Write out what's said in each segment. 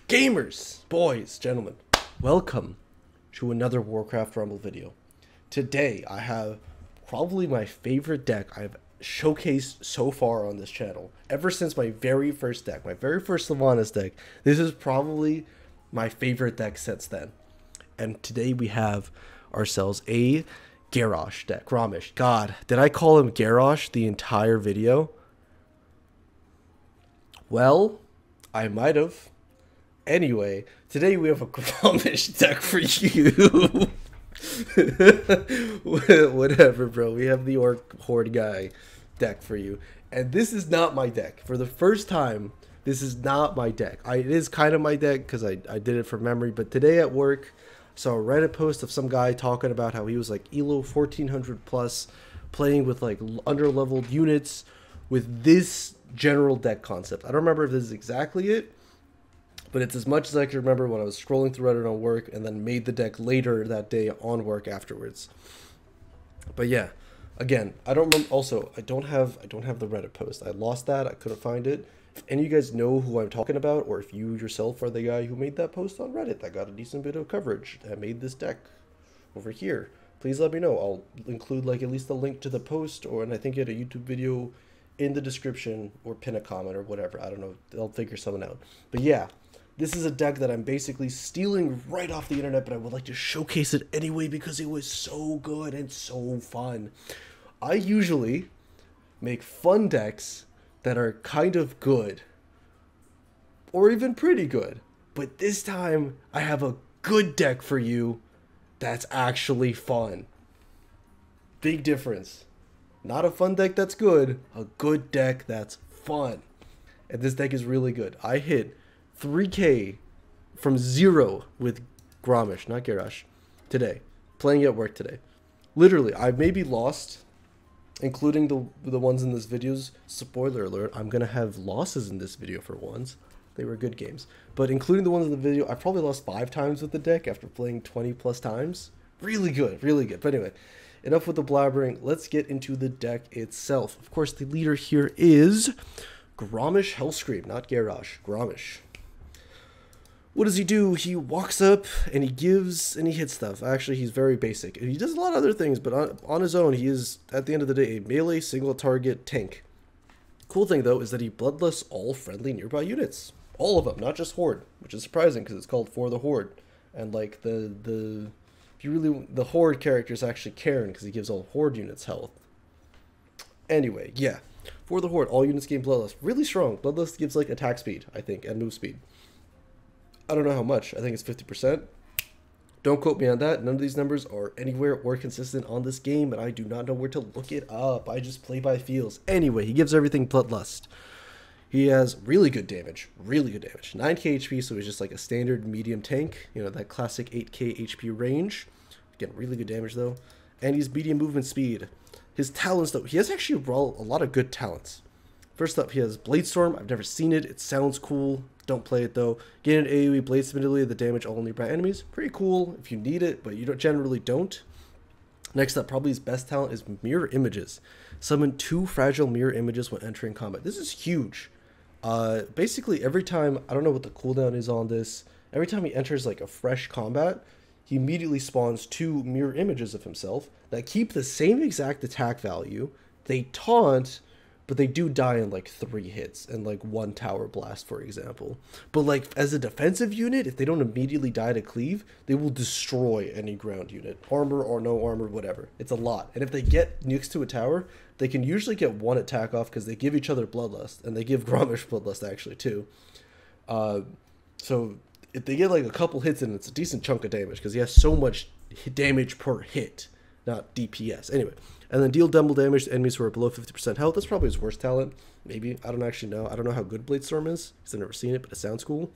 Gamers, boys, gentlemen, welcome to another Warcraft Rumble video. Today, I have probably my favorite deck I've showcased so far on this channel. Ever since my very first deck, my very first Sylvanas deck, this is probably my favorite deck since then. And today we have ourselves a Garrosh deck. Grommash. God, did I call him Garrosh the entire video? Well, I might have. Anyway, today we have a Grommash deck for you. Whatever, bro. We have the Orc Horde guy deck for you. And this is not my deck. For the first time, this is not my deck. It is kind of my deck because I did it from memory. But today at work, I saw a Reddit post of some guy talking about how he was like ELO 1400 plus, playing with like under-leveled units with this general deck concept. I don't remember if this is exactly it, but it's as much as I can remember when I was scrolling through Reddit on work and then made the deck later that day on work afterwards. But yeah, again, I don't remember. Also, I don't have the Reddit post. I lost that. I couldn't find it. If any of you guys know who I'm talking about, or if you yourself are the guy who made that post on Reddit that got a decent bit of coverage, that made this deck over here, please let me know. I'll include like at least a link to the post, and I think you had a YouTube video in the description, or pin a comment or whatever. I don't know. I'll figure something out. But yeah, this is a deck that I'm basically stealing right off the internet, but I would like to showcase it anyway because it was so good and so fun. I usually make fun decks that are kind of good, or even pretty good. But this time, I have a good deck for you that's actually fun. Big difference. Not a fun deck that's good, a good deck that's fun. And this deck is really good. I hit 3K from 0 with Grommash, not Garrosh, today. Playing at work today. Literally, I've maybe lost, including the ones in this video's, spoiler alert, I'm going to have losses in this video for once. They were good games. But including the ones in the video, I probably lost 5 times with the deck after playing 20 plus times. Really good, really good. But anyway, enough with the blabbering. Let's get into the deck itself. Of course, the leader here is Grommash Hellscream, not Garrosh. Grommash. What does he do? He walks up and he gives and he hits stuff. Actually, he's very basic. He does a lot of other things, but on his own, he is, at the end of the day, a melee single target tank. Cool thing, though, is that he bloodlusts all friendly nearby units. All of them, not just Horde, which is surprising because it's called For the Horde. And like the Horde character is actually Karen because he gives all Horde units health. Anyway, yeah. For the Horde, all units gain Bloodlust. Really strong. Bloodlust gives like attack speed, I think, and move speed. I don't know how much. I think it's 50%. Don't quote me on that. None of these numbers are anywhere or consistent on this game, and I do not know where to look it up. I just play by feels. Anyway, he gives everything Bloodlust. He has really good damage. Really good damage. 9k HP, so he's just like a standard medium tank. You know, that classic 8k HP range. Again, really good damage, though. And he's medium movement speed. His talents, though, he has actually a lot of good talents. First up, he has Bladestorm. I've never seen it. It sounds cool. Don't play it, though. Gain an AoE Blade ability that damage all nearby enemies. Pretty cool if you need it, but you generally don't. Next up, probably his best talent is Mirror Images. Summon 2 fragile mirror images when entering combat. This is huge. Basically, every time, I don't know what the cooldown is on this, every time he enters like a fresh combat, he immediately spawns 2 mirror images of himself that keep the same exact attack value. They taunt, but they do die in like 3 hits and like 1 tower blast, for example. But like as a defensive unit, if they don't immediately die to cleave, they will destroy any ground unit. Armor or no armor, whatever. It's a lot. And if they get next to a tower, they can usually get 1 attack off because they give each other Bloodlust. And they give Grommash Bloodlust actually too. So if they get like a couple hits in, it's a decent chunk of damage because he has so much damage per hit, not DPS. Anyway. And then deal double damage to enemies who are below 50% health. That's probably his worst talent. Maybe. I don't actually know. I don't know how good Bladestorm is because I've never seen it, but it sounds cool.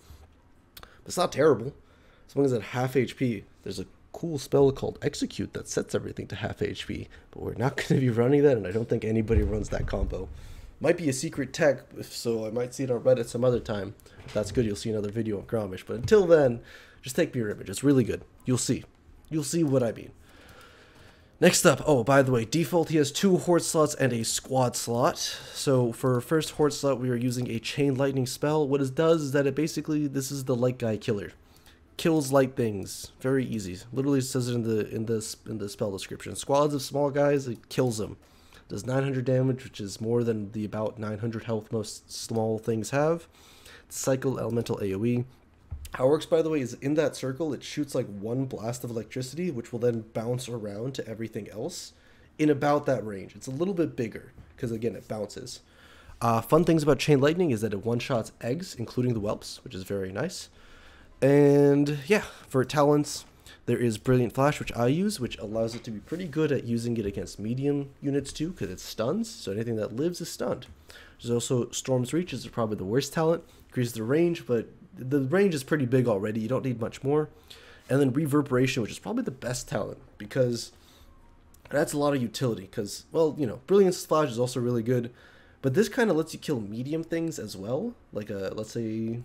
But it's not terrible. As long as at half HP, there's a cool spell called Execute that sets everything to half HP. But we're not going to be running that, and I don't think anybody runs that combo. Might be a secret tech, so I might see it on Reddit some other time. If that's good, you'll see another video on Grommash. But until then, just take Mirror Image. It's really good. You'll see. You'll see what I mean. Next up, oh, by the way, default he has 2 horde slots and a squad slot. So for first horde slot, we are using a chain lightning spell. What it does is that it basically, this is the light guy killer. Kills light things. Very easy. Literally says it in the spell description. Squads of small guys, it kills them. Does 900 damage, which is more than the about 900 health most small things have. Cycle elemental AoE. How it works, by the way, is in that circle, it shoots like 1 blast of electricity, which will then bounce around to everything else in about that range. It's a little bit bigger, because again, it bounces. Fun things about Chain Lightning is that it one-shots eggs, including the whelps, which is very nice. And yeah, for talents, there is Brilliant Flash, which I use, which allows it to be pretty good at using it against medium units too, because it stuns, so anything that lives is stunned. There's also Storm's Reach, is probably the worst talent. Increases the range, but the range is pretty big already. You don't need much more. And then Reverberation, which is probably the best talent, because that's a lot of utility. Because, well, you know, Brilliant Flash is also really good, but this kind of lets you kill medium things as well. Like, let's say,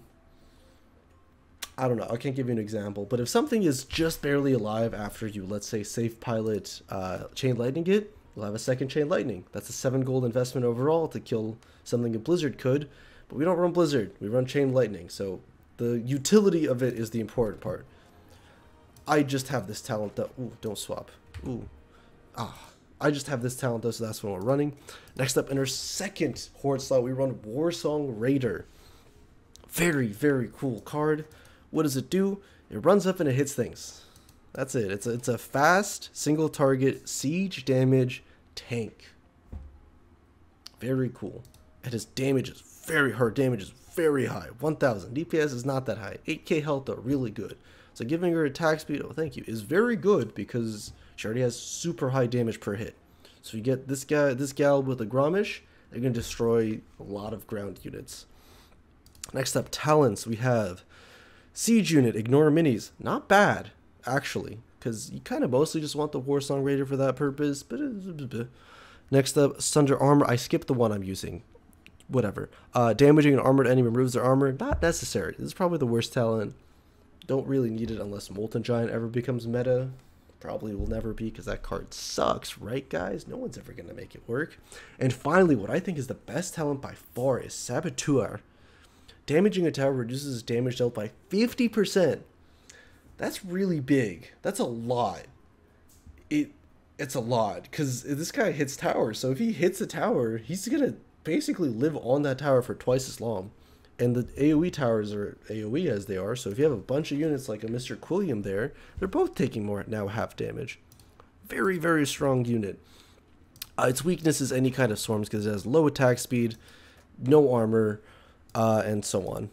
I don't know, I can't give you an example, but if something is just barely alive after you, let's say, Safe Pilot Chain Lightning it, you'll have a second Chain Lightning. That's a 7 gold investment overall to kill something a Blizzard could. But we don't run Blizzard, we run Chain Lightning, so the utility of it is the important part. I just have this talent that, ooh, don't swap. Ooh. I just have this talent though, so that's what we're running. Next up in our second horde slot, we run Warsong Raider. Very, very cool card. What does it do? It runs up and it hits things. That's it. It's a fast, single target, siege damage tank. Very cool. And his damage is very hard. Damage is very high. 1000. DPS is not that high. 8k health though, really good. So giving her attack speed, oh thank you, is very good because she already has super high damage per hit. So you get this gal with a Grommash, they're going to destroy a lot of ground units. Next up, talents, we have Siege Unit, Ignore Minis. Not bad, actually, because you kind of mostly just want the Warsong Raider for that purpose. But next up, Sunder Armor. I skipped the one I'm using. Whatever. Damaging an armored enemy removes their armor. Not necessary. This is probably the worst talent. Don't really need it unless Molten Giant ever becomes meta. Probably will never be because that card sucks, right guys? No one's ever going to make it work. And finally, what I think is the best talent by far is Saboteur. Damaging a tower reduces damage dealt by 50%. That's really big. That's a lot. It's a lot because this guy hits towers. So if he hits a tower, he's going to basically live on that tower for twice as long. And the AoE towers are AoE as they are, so if you have a bunch of units like a Mr. Quilliam there, they're both taking more now half damage. Very, very strong unit. Its weakness is any kind of swarms because it has low attack speed, no armor, and so on.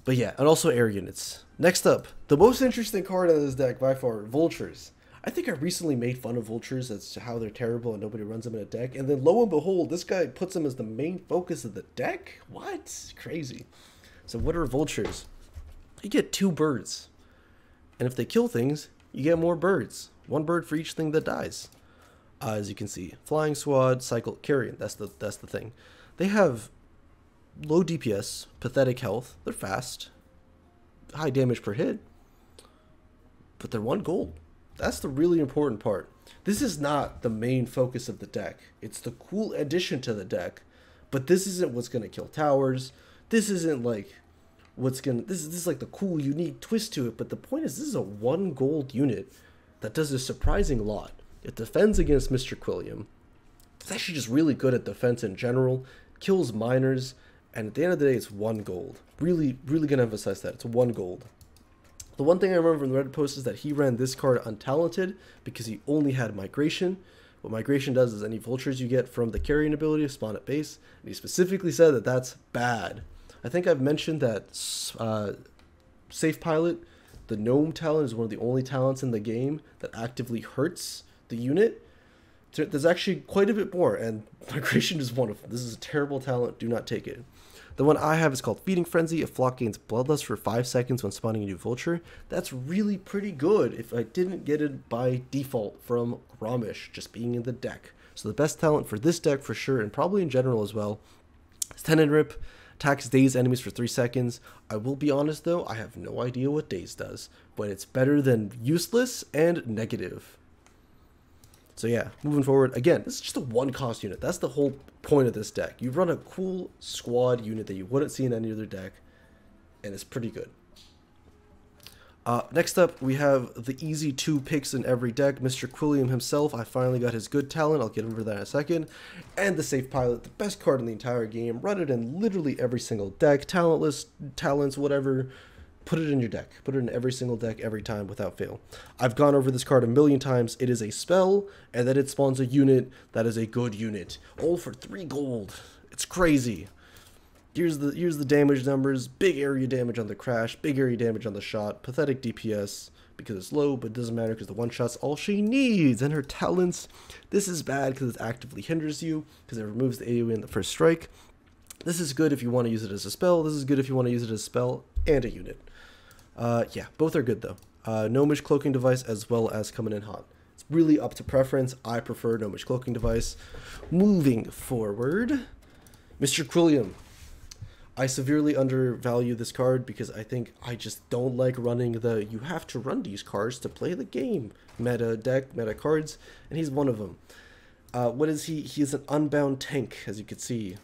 But yeah, and also air units. Next up, the most interesting card in this deck by far, Vultures. I think I recently made fun of Vultures as to how they're terrible and nobody runs them in a deck. And then lo and behold, this guy puts them as the main focus of the deck? What? Crazy. So what are Vultures? You get 2 birds. And if they kill things, you get more birds. 1 bird for each thing that dies. As you can see, Flying Squad, Cycle, Carrion. That's the thing. They have low DPS, pathetic health. They're fast. High damage per hit. But they're 1 gold. That's the really important part. This is not the main focus of the deck. It's the cool addition to the deck, but this isn't what's going to kill towers. This isn't like what's going to... This is like the cool, unique twist to it, but the point is this is a 1 gold unit that does a surprising lot. It defends against Mr. Quilliam. It's actually just really good at defense in general, kills miners, and at the end of the day, it's 1 gold. Really, really going to emphasize that. It's 1 gold. The one thing I remember from the Reddit post is that he ran this card untalented because he only had Migration. What Migration does is any vultures you get from the carrying ability spawn at base, and he specifically said that that's bad. I think I've mentioned that Safe Pilot, the Gnome talent, is one of the only talents in the game that actively hurts the unit. There's actually quite a bit more, and Migration is one of them. This is a terrible talent. Do not take it. The one I have is called Feeding Frenzy. A flock gains Bloodlust for 5 seconds when spawning a new vulture. That's really pretty good if I didn't get it by default from Grommash just being in the deck. So the best talent for this deck for sure, and probably in general as well, is Tenon Rip. Attacks Daze enemies for 3 seconds. I will be honest though, I have no idea what Daze does, but it's better than Useless and Negative. So yeah, moving forward, again, this is just a one cost unit. That's the whole point of this deck. You run a cool squad unit that you wouldn't see in any other deck, and it's pretty good. Next up, we have the easy 2 picks in every deck. Mr. Quilliam himself, I finally got his good talent. I'll get over that in a second. And the Safe Pilot, the best card in the entire game. Run it in literally every single deck. Talentless, talents, whatever. Put it in your deck. Put it in every single deck every time without fail. I've gone over this card a million times. It is a spell, and then it spawns a unit that is a good unit. All for 3 gold. It's crazy. Here's the damage numbers. Big area damage on the crash, big area damage on the shot, pathetic DPS because it's low, but it doesn't matter because the one shot's all she needs. And her talents, this is bad because it actively hinders you because it removes the AoE in the first strike. This is good if you want to use it as a spell. This is good if you want to use it as a spell and a unit. Yeah, both are good though. Gnomish Cloaking Device as well as coming in hot. It's really up to preference. I prefer Gnomish Cloaking Device. Moving forward, Mr. Quilliam. I severely undervalue this card because I think I just don't like running the you have to run these cards to play the game meta deck, meta cards, and he's one of them. What is he? He is an unbound tank, as you can see.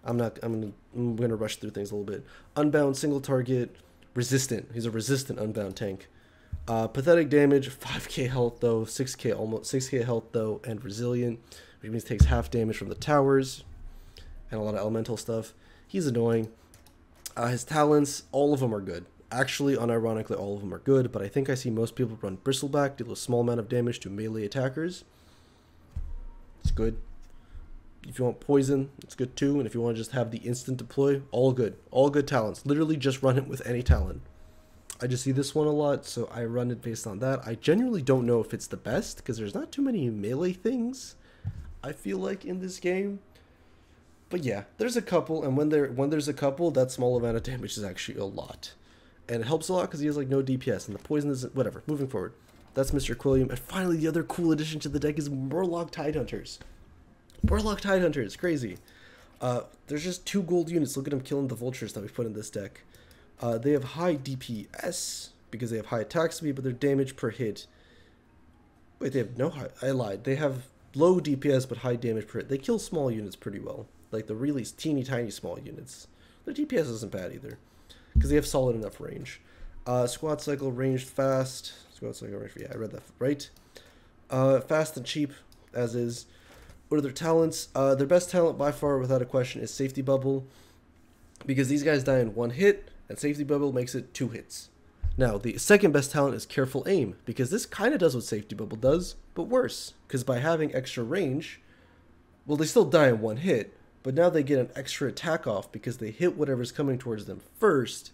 I'm gonna rush through things a little bit. Unbound, single target, resistant. He's a resistant unbound tank. Pathetic damage, 5k health though, 6k almost 6k health though, and resilient, which means takes half damage from the towers and a lot of elemental stuff. He's annoying. His talents, all of them are good. Actually, unironically, all of them are good, but I think I see most people run Bristleback, deal a small amount of damage to melee attackers. It's good. If you want poison, it's good too, and if you want to just have the instant deploy, all good. All good talents. Literally just run it with any talent. I just see this one a lot, so I run it based on that. I genuinely don't know if it's the best, because there's not too many melee things, I feel like, in this game. But yeah, there's a couple, and when there's a couple, that small amount of damage is actually a lot. And it helps a lot because he has like no DPS, and the poison isn't, whatever. Moving forward. That's Mr. Quilliam. And finally, the other cool addition to the deck is Murloc Tidehunters. Murloc Tidehunters, crazy. There's just 2 gold units. Look at them killing the vultures that we put in this deck. They have high DPS because they have high attack speed, but their damage per hit. Wait, they have no high. I lied. They have low DPS but high damage per hit. They kill small units pretty well. Like the really teeny tiny small units. Their DPS isn't bad either, because they have solid enough range. Squad cycle, ranged, fast. Squad cycle, range, yeah, I read that right. Fast and cheap, as is. What are their talents? Their best talent by far, without a question, is Safety Bubble, because these guys die in 1 hit, and Safety Bubble makes it 2 hits. Now, the second best talent is Careful Aim, because this kind of does what Safety Bubble does, but worse, because by having extra range, well, they still die in 1 hit, but now they get an extra attack off because they hit whatever's coming towards them first,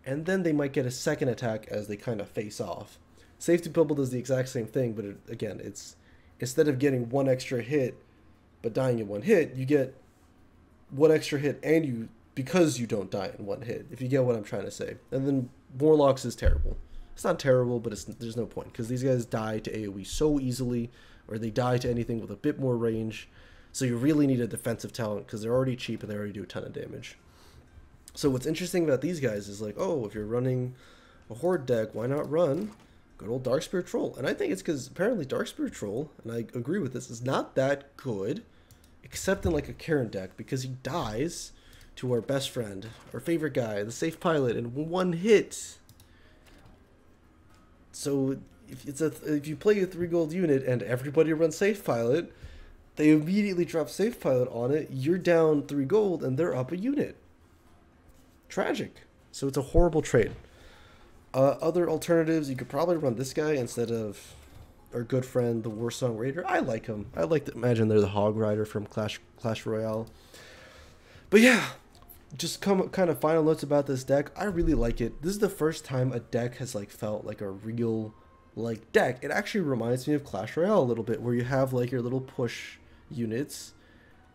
and then they might get a second attack as they kind of face off. Safety Bubble does the exact same thing, but again, it's instead of getting 1 extra hit but dying in 1 hit, you get 1 extra hit and because you don't die in 1 hit, if you get what I'm trying to say. And then Warlocks is terrible. It's not terrible, but there's no point, because these guys die to AoE so easily, or they die to anything with a bit more range. So you really need a defensive talent because they're already cheap and they already do a ton of damage. So what's interesting about these guys is like, oh, if you're running a Horde deck, why not run good old Darkspear Troll? And I think it's because apparently Darkspear Troll, and I agree with this, is not that good, except in like a Karen deck, because he dies to our best friend, our favorite guy, the Safe Pilot, in 1 hit. So if you play a 3 gold unit and everybody runs Safe Pilot, they immediately drop Safe Pilot on it, you're down 3 gold, and they're up a unit. Tragic. So it's a horrible trade. Other alternatives, you could probably run this guy instead of our good friend, the Warsong Raider. I like him. I like to imagine they're the Hog Rider from Clash Royale. But yeah, just kind of final notes about this deck. I really like it. This is the first time a deck has like felt like a real like deck. It actually reminds me of Clash Royale a little bit, where you have like your little push units.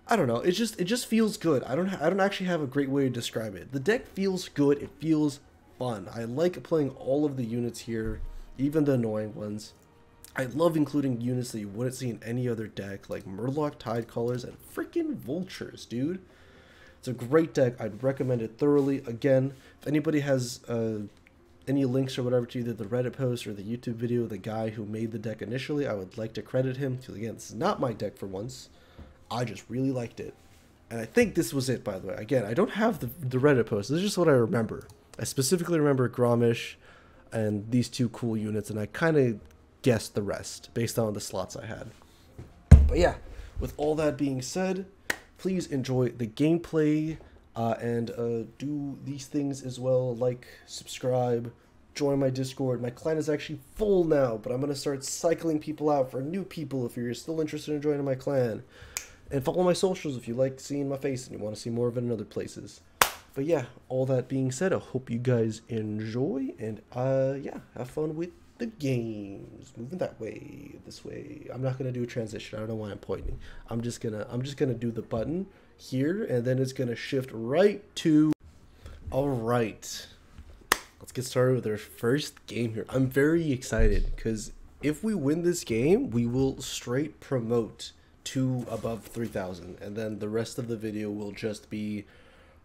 I don't know, it just feels good. I don't actually have a great way to describe it. The deck feels good, it feels fun. I like playing all of the units here, even the annoying ones. I love including units that you wouldn't see in any other deck, like Murloc Tidecallers and freaking Vultures, dude. It's a great deck. I'd recommend it thoroughly. Again, if anybody has any links or whatever to either the Reddit post or the YouTube video of the guy who made the deck initially. I would like to credit him. Because again, this is not my deck for once. I just really liked it. And I think this was it, by the way. Again, I don't have the Reddit post. This is just what I remember. I specifically remember Grommash and these two cool units, and I kind of guessed the rest based on the slots I had. But yeah, with all that being said, please enjoy the gameplay and do these things as well. Like, subscribe, join my Discord. My clan is actually full now, but I'm going to start cycling people out for new people if you're still interested in joining my clan. And follow my socials if you like seeing my face and you want to see more of it in other places. But yeah, all that being said, I hope you guys enjoy, and yeah, have fun with the games. Moving that way, this way. I'm not gonna do a transition. I don't know why I'm pointing. I'm just gonna do the button here, and then it's gonna shift right to. All right, let's get started with our first game here. I'm very excited because if we win this game, we will straight promote to above 3,000, and then the rest of the video will just be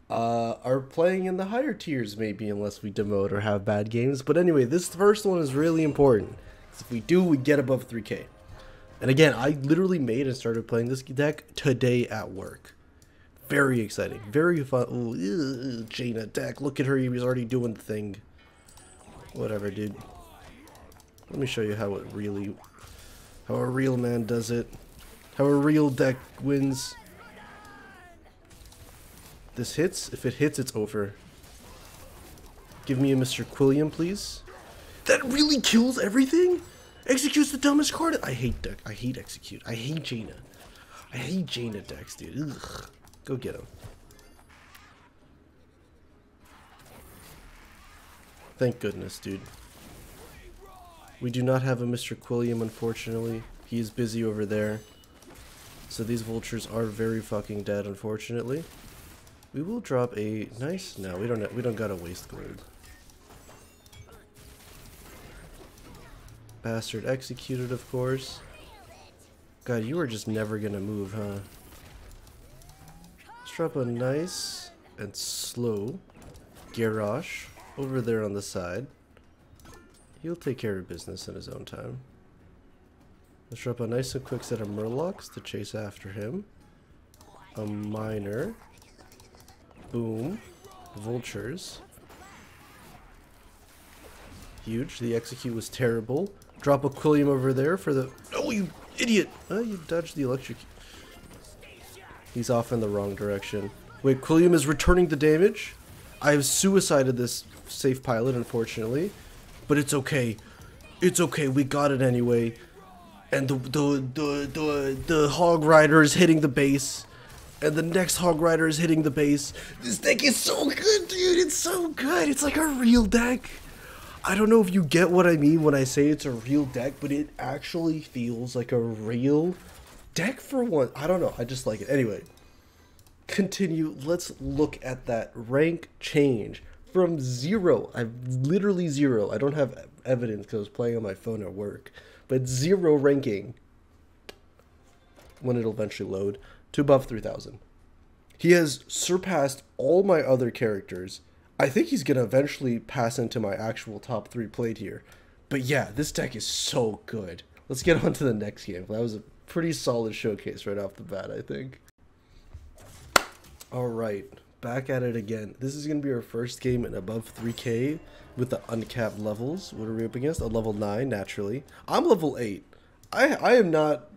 are playing in the higher tiers, maybe, unless we demote or have bad games. But anyway, this first one is really important, because if we do, we get above 3K. And again, I literally made and started playing this deck today at work. Very exciting, very fun. Ooh, Jaina deck, look at her, he was already doing the thing. Whatever, dude. Let me show you how a real man does it. How a real deck wins. This hits. If it hits, it's over. Give me a Mr. Quilliam, please. That really kills everything? Execute's the dumbest card. I hate deck. I hate Execute. I hate Jaina. I hate Jaina decks, dude. Ugh. Go get him. Thank goodness, dude. We do not have a Mr. Quilliam, unfortunately. He is busy over there. So these vultures are very fucking dead, unfortunately. We will drop a nice. No, we don't gotta waste gold. Bastard executed, of course. God, you are just never gonna move, huh? Let's drop a nice and slow Garrosh over there on the side. He'll take care of business in his own time. Let's drop a nice and quick set of Murlocs to chase after him. A Miner. Boom. Vultures. Huge. The execute was terrible. Drop a Quilliam over there for the... Oh, you idiot! Oh, you dodged the electric. He's off in the wrong direction. Wait, Quilliam is returning the damage? I have suicided this safe pilot, unfortunately. But it's okay. It's okay. We got it anyway. And the Hog Rider is hitting the base. And the next Hog Rider is hitting the base. This deck is so good, dude. It's so good. It's like a real deck. I don't know if you get what I mean when I say it's a real deck, but it actually feels like a real deck for one. I don't know. I just like it. Anyway, continue. Let's look at that rank change from 0. I've literally 0. I don't have evidence because I was playing on my phone at work. But 0 ranking, when it'll eventually load, to above 3,000. He has surpassed all my other characters. I think he's going to eventually pass into my actual top 3 played here. But yeah, this deck is so good. Let's get on to the next game. That was a pretty solid showcase right off the bat, I think. Alright, back at it again. This is going to be our first game in above 3K with the uncapped levels. What are we up against? A level 9, naturally. I'm level 8. I am not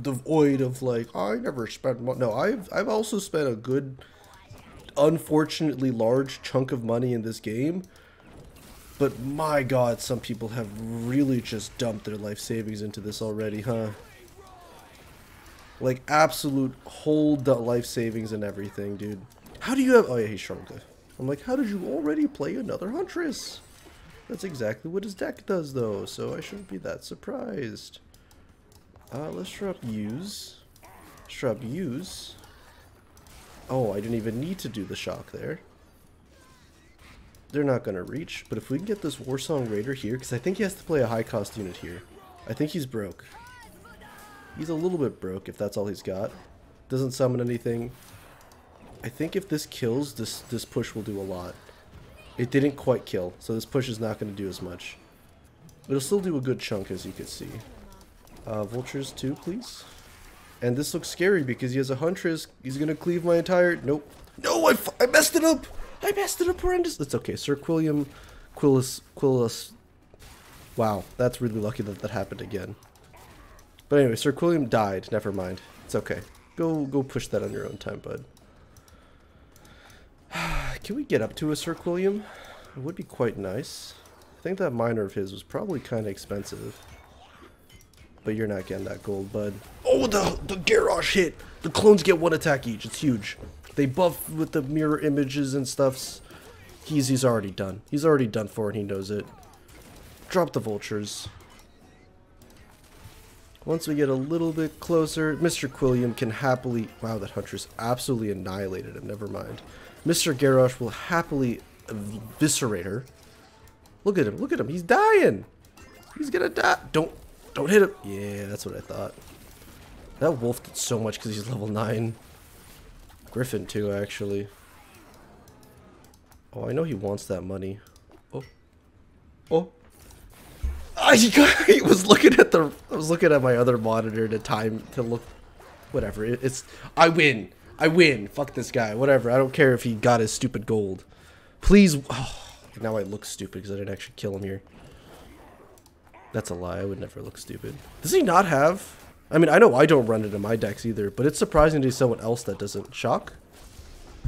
devoid of, like, I never spent money. No, I've also spent a good, unfortunately large chunk of money in this game. But my god, some people have really just dumped their life savings into this already, huh? Like, absolute whole life savings and everything, dude. How do you have... Oh, yeah, he's Shrunka. I'm like, how did you already play another Huntress? That's exactly what his deck does, though, so I shouldn't be that surprised. Let's drop Use. Let's drop Use. Oh, I didn't even need to do the shock there. They're not going to reach, but if we can get this Warsong Raider here, because I think he has to play a high-cost unit here. I think he's broke. He's a little bit broke, if that's all he's got. Doesn't summon anything. I think if this kills, this push will do a lot. It didn't quite kill, so this push is not going to do as much. It'll still do a good chunk, as you can see. Vultures too, please. And this looks scary because he has a Huntress. He's going to cleave my entire... Nope. No, I messed it up! I messed it up horrendous. That's okay. Sir Quilius. Wow, that's really lucky that that happened again. But anyway, Sir Quilium died. Never mind. It's okay. Go push that on your own time, bud. Can we get up to a Sir Quilium? It would be quite nice. I think that miner of his was probably kind of expensive. But you're not getting that gold, bud. Oh, the Garrosh hit! The clones get 1 attack each. It's huge. They buff with the mirror images and stuffs. He's already done. He's already done for, and he knows it. Drop the vultures. Once we get a little bit closer, Mr. Quilium can happily... Wow, that Huntress absolutely annihilated him. Never mind. Mr. Garrosh will happily eviscerate her. Look at him. Look at him. He's dying. He's gonna die. Don't hit him. Yeah, that's what I thought. That wolf did so much because he's level 9. Griffin too, actually. Oh, I know he wants that money. Oh. Oh. He was looking at the... I was looking at my other monitor to look... Whatever. It's... I win. I win. Fuck this guy. Whatever. I don't care if he got his stupid gold. Please... Oh, now I look stupid because I didn't actually kill him here. That's a lie. I would never look stupid. Does he not have... I mean, I know I don't run it in my decks either, but it's surprising to see someone else that doesn't. Shock?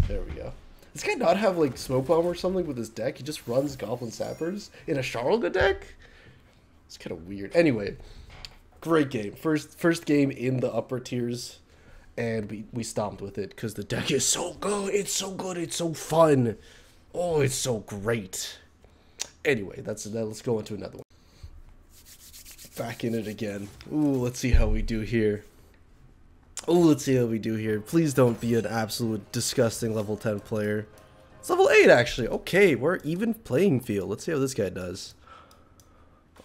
There we go. Does this guy not have, like, Smoke Bomb or something with his deck? He just runs Goblin Sappers in a Sharlga deck? It's kind of weird. Anyway, great game. First game in the upper tiers, and we stomped with it because the deck is so good. It's so good. It's so fun. Oh, it's so great. Anyway, let's go into another one. Back in it again. Ooh, let's see how we do here. Ooh, let's see how we do here. Please don't be an absolute disgusting level 10 player. It's level 8, actually. Okay, we're even playing field. Let's see how this guy does.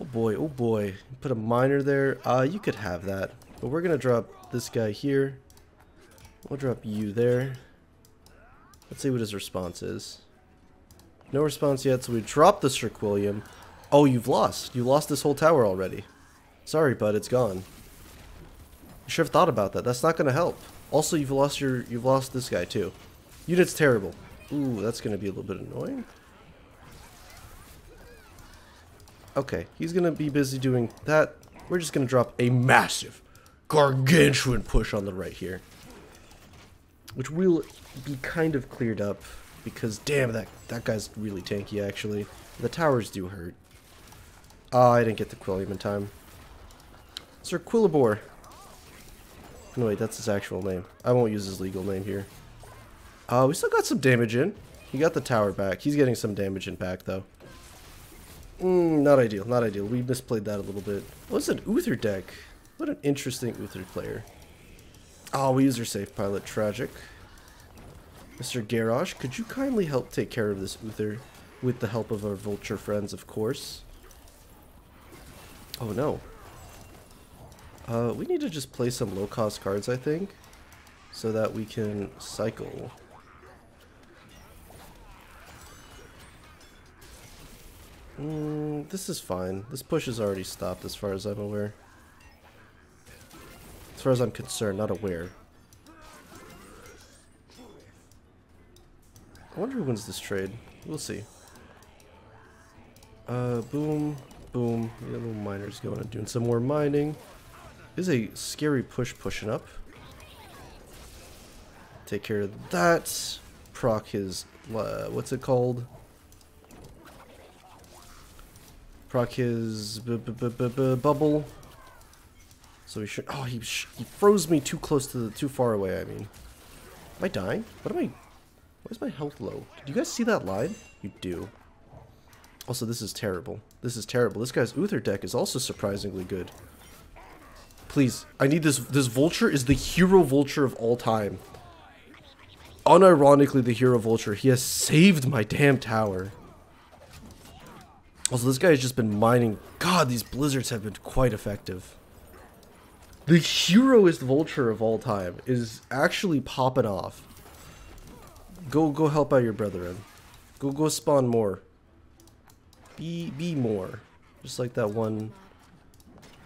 Oh boy, oh boy. Put a miner there. You could have that. But we're gonna drop this guy here. We'll drop you there. Let's see what his response is. No response yet, so we drop the Sir Quilium. Oh, you've lost. You lost this whole tower already. Sorry, bud, it's gone. You should have thought about that. That's not gonna help. Also, you've lost this guy too. Unit's terrible. Ooh, that's gonna be a little bit annoying. Okay, he's gonna be busy doing that. We're just gonna drop a massive, gargantuan push on the right here, which will be kind of cleared up because damn, that guy's really tanky actually. The towers do hurt. Oh, I didn't get the Quilium in time. Sir Quilibor. No, wait, that's his actual name. I won't use his legal name here. We still got some damage in. He got the tower back. He's getting some damage in back, though. Not ideal, not ideal. We misplayed that a little bit. What's an Uther deck? What an interesting Uther player. Oh, we used our safe pilot. Tragic. Mr. Garrosh, could you kindly help take care of this Uther with the help of our vulture friends, of course? Oh, no. We need to just play some low-cost cards, I think, so that we can cycle. This is fine. This push is already stopped as far as I'm aware. As far as I'm concerned, not aware. I wonder who wins this trade. We'll see. Boom, boom. We got little miners going and doing some more mining. This is a scary push pushing up. Take care of that. Proc his, what's it called? Proc his bubble. So he should. Oh, he froze me too close to too far away. I mean, am I dying? What am I? Why is my health low? Did you guys see that line? You do. Also, this is terrible. This is terrible. This guy's Uther deck is also surprisingly good. Please, I need this. This vulture is the hero vulture of all time. Unironically, the hero vulture. He has saved my damn tower. Also, this guy has just been mining. God, these blizzards have been quite effective. The heroist vulture of all time is actually popping off. Go help out your brethren. Go spawn more. Be more. Just like that one.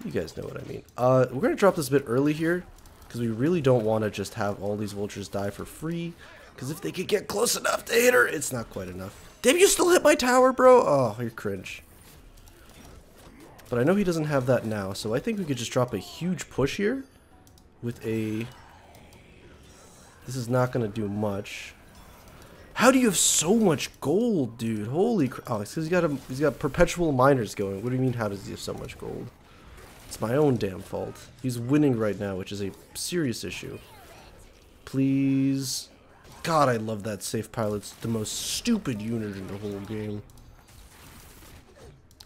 You guys know what I mean. We're gonna drop this a bit early here, because we really don't want to just have all these vultures die for free. Because if they could get close enough to hit her, it's not quite enough. Damn, you still hit my tower, bro? Oh, you're cringe. But I know he doesn't have that now, so I think we could just drop a huge push here with a... This is not going to do much. How do you have so much gold, dude? Holy crap. Oh, it's because he's got perpetual miners going. What do you mean, how does he have so much gold? It's my own damn fault. He's winning right now, which is a serious issue. Please... God, I love that safe pilot. It's the most stupid unit in the whole game.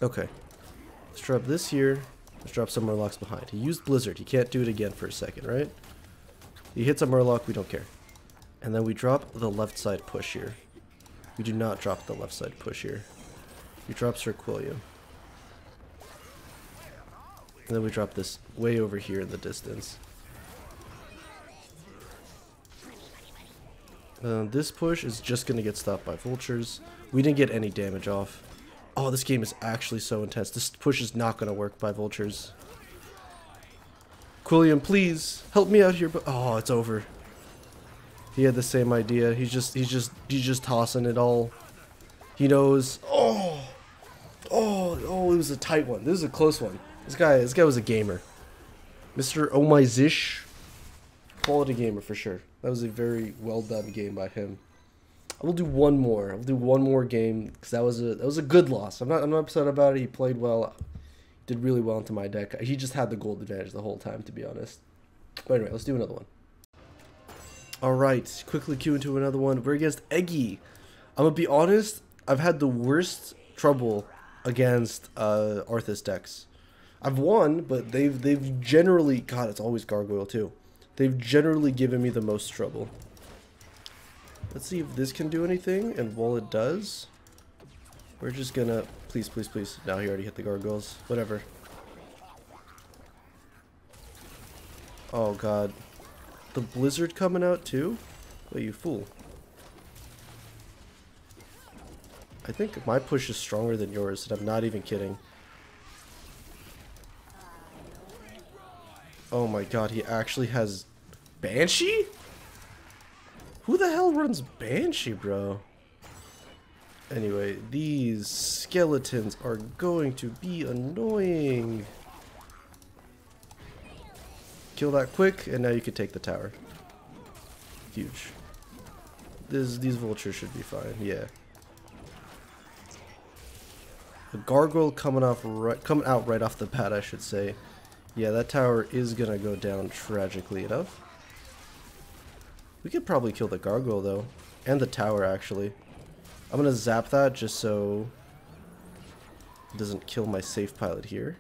Okay. Let's drop this here. Let's drop some Murlocs behind. He used Blizzard. He can't do it again for a second, right? He hits a Murloc. We don't care. And then we drop the left side push here. We do not drop the left side push here. We drop Sir Quilliam. And then we drop this way over here in the distance. This push is just going to get stopped by vultures. We didn't get any damage off. Oh, this game is actually so intense. This push is not going to work by vultures. Quilliam, please help me out here. But oh, it's over. He had the same idea. He's just tossing it all. He knows. Oh, it was a tight one. This is a close one. This guy was a gamer. Mr. Oh My Zish, quality gamer for sure. That was a very well done game by him. I will do one more. I'll do one more game because that was a good loss. I'm not upset about it. He played well, did really well into my deck. He just had the gold advantage the whole time, to be honest. But anyway, let's do another one. All right, quickly queue into another one. We're against Eggy. I'm gonna be honest. I've had the worst trouble against Arthas decks. I've won, but they've generally, God, it's always Gargoyle too. They've generally given me the most trouble. Let's see if this can do anything, and while it does, we're just gonna... Please, please, please. No, he already hit the gargoyles. Whatever. Oh, God. The blizzard coming out, too? Wait, you fool. I think my push is stronger than yours, and I'm not even kidding. Oh my God, he actually has Banshee? Who the hell runs Banshee, bro? Anyway, these skeletons are going to be annoying. Kill that quick, and now you can take the tower. Huge. These vultures should be fine, yeah. The gargoyle coming out right off the bat, I should say. Yeah, that tower is gonna go down tragically enough. We could probably kill the gargoyle though, and the tower actually. I'm gonna zap that just so it doesn't kill my safe pilot here.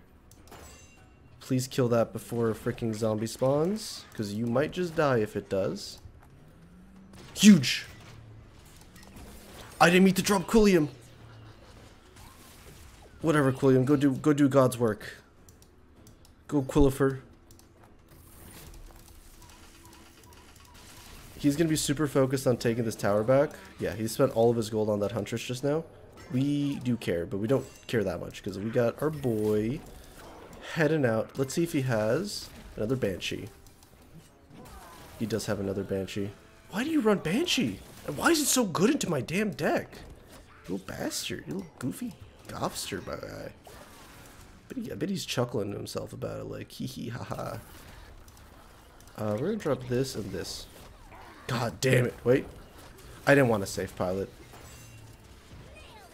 Please kill that before a freaking zombie spawns, because you might just die if it does. Huge! I didn't mean to drop Quilliam. Whatever, Quilliam, go do God's work. Go Quillifer. He's going to be super focused on taking this tower back. Yeah, he spent all of his gold on that Huntress just now. We do care, but we don't care that much because we got our boy heading out. Let's see if he has another Banshee. He does have another Banshee. Why do you run Banshee? And why is it so good into my damn deck? You little bastard. You little goofy gobster, my guy. I bet he's chuckling to himself about it, like, hee hee ha ha. We're gonna drop this and this. God damn it, wait. I didn't want to safe pilot.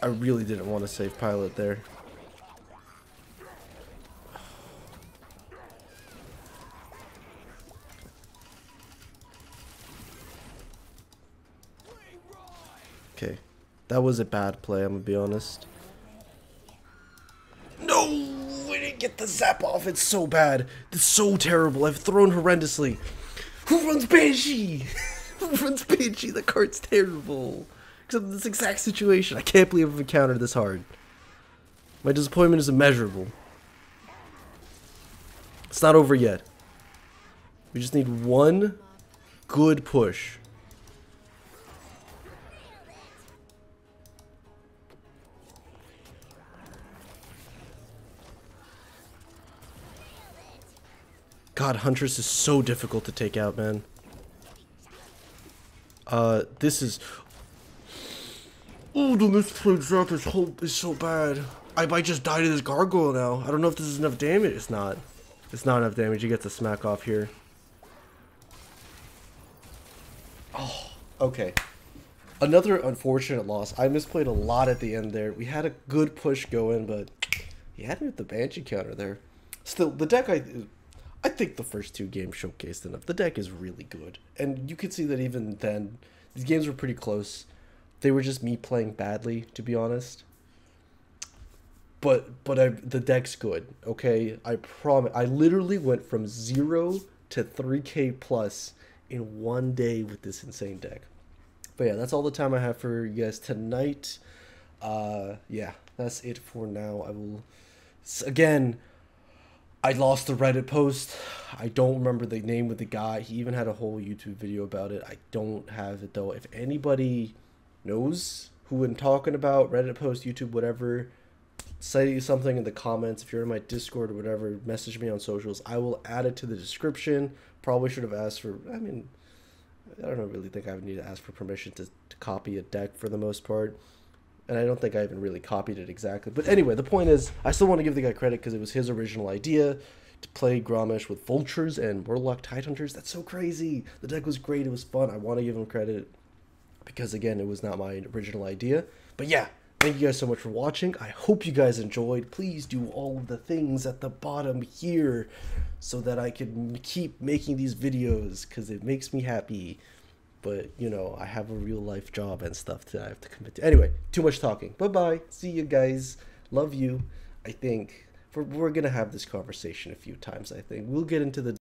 I really didn't want to safe pilot there. Okay, that was a bad play, I'm gonna be honest. No, we didn't get the zap off. It's so bad. It's so terrible. I've thrown horrendously. Who runs Banshee? Who runs Banshee? The card's terrible. Except in this exact situation. I can't believe I've encountered this hard. My disappointment is immeasurable. It's not over yet. We just need one good push. God, Huntress is so difficult to take out, man. This is... Oh, the misplayed zap is so bad. I might just die to this gargoyle now. I don't know if this is enough damage. It's not. It's not enough damage. You get the smack off here. Oh, okay. Another unfortunate loss. I misplayed a lot at the end there. We had a good push going, but he had me with the Banshee counter there. Still, the deck, I think the first two games showcased enough. The deck is really good. And you could see that even then, these games were pretty close. They were just me playing badly, to be honest. But the deck's good, okay? I promise. I literally went from 0 to 3K plus in one day with this insane deck. But yeah, that's all the time I have for you guys tonight. Yeah, that's it for now. I will... Again, I lost the Reddit post. I don't remember the name of the guy. He even had a whole YouTube video about it. I don't have it, though. If anybody knows who I'm talking about, Reddit post, YouTube, whatever... Say something in the comments. If you're in my Discord or whatever, message me on socials. I will add it to the description. Probably should have asked for... I mean, I don't really think I would need to ask for permission to copy a deck for the most part. And I don't think I even really copied it exactly. But anyway, the point is, I still want to give the guy credit because it was his original idea to play Grommash with Vultures and Murloc Tidehunters. That's so crazy. The deck was great. It was fun. I want to give him credit because, again, it was not my original idea. But yeah. Thank you guys so much for watching. I hope you guys enjoyed. Please do all of the things at the bottom here so that I can keep making these videos because it makes me happy. But, you know, I have a real life job and stuff that I have to commit to. Anyway, too much talking. Bye-bye. See you guys. Love you. I think we're going to have this conversation a few times, I think. We'll get into the